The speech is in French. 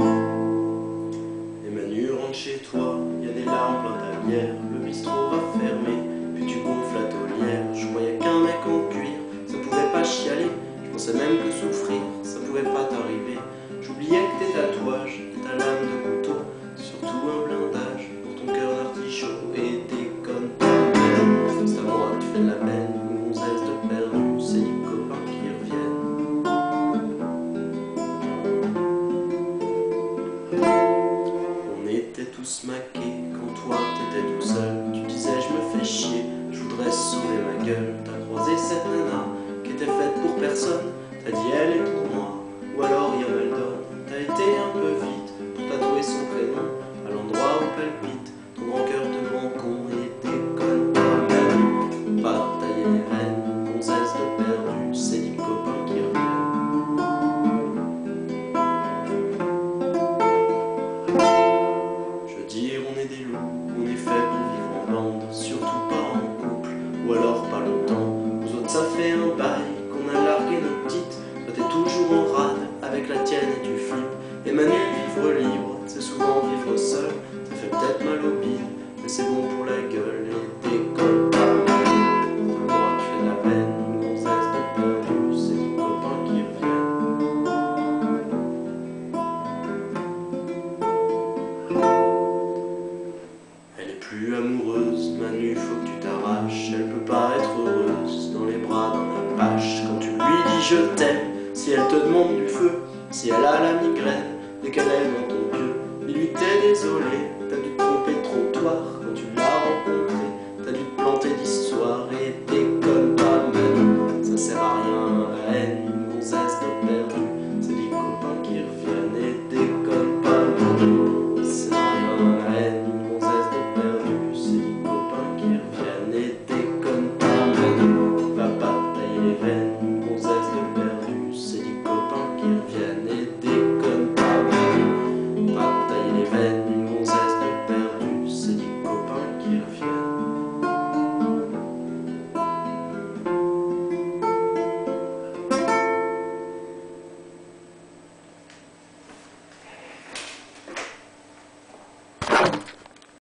Et Manu rentre chez toi, y a des larmes plein ta bière, le bistrot va fermer, puis tu gonfles la taulière. Je croyais qu'un mec en cuir, ça pouvait pas chialer, je pensais même que souffrir, ça pouvait pas t'arriver. J'oubliais que tes tatouages et ta lame de couteau, surtout un blindage pour ton cœur d'artichaut. Et déconne pas, mais non, c'est à moi que tu fais de la peine, une gonzesse de perdu, c'est les copains qui reviennent. On était tous maqués quand toi t'étais tout seul. Tu disais je me fais chier, je voudrais sauver ma gueule. T'as croisé cette nana qui était faite pour personne. T'as dit elle est pour moi, ou alors il y a Meldon. T'as été un peu vite pour tatouer son prénom à l'endroit où palpite ton grand cœur de grand con. Et déconne pas, Manu, pas tailler les veines, gonzesse de perdu, c'est les copains qui reviennent. On est des loups, on est fait pour vivre en bande, surtout pas en couple, ou alors pas longtemps. Nous autres ça fait un bail qu'on a largué notre petite. Toi t'es toujours en rade avec la tienne et tu flippes. Et Manu, vivre libre, c'est souvent vivre seul. Ça fait peut-être mal au bide, mais c'est bon pour la gueule. Et déconne pas, Manu, moi tu fais de la peine, une gonzesse de perdu, c'est les copains qui reviennent. Plus amoureuse, Manu, faut que tu t'arraches. Elle peut pas être heureuse dans les bras d'un apache. Quand tu lui dis je t'aime, si elle te demande du feu, si elle a la migraine, dès qu'elle est dans ton pieu, dis-lui t'es désolé,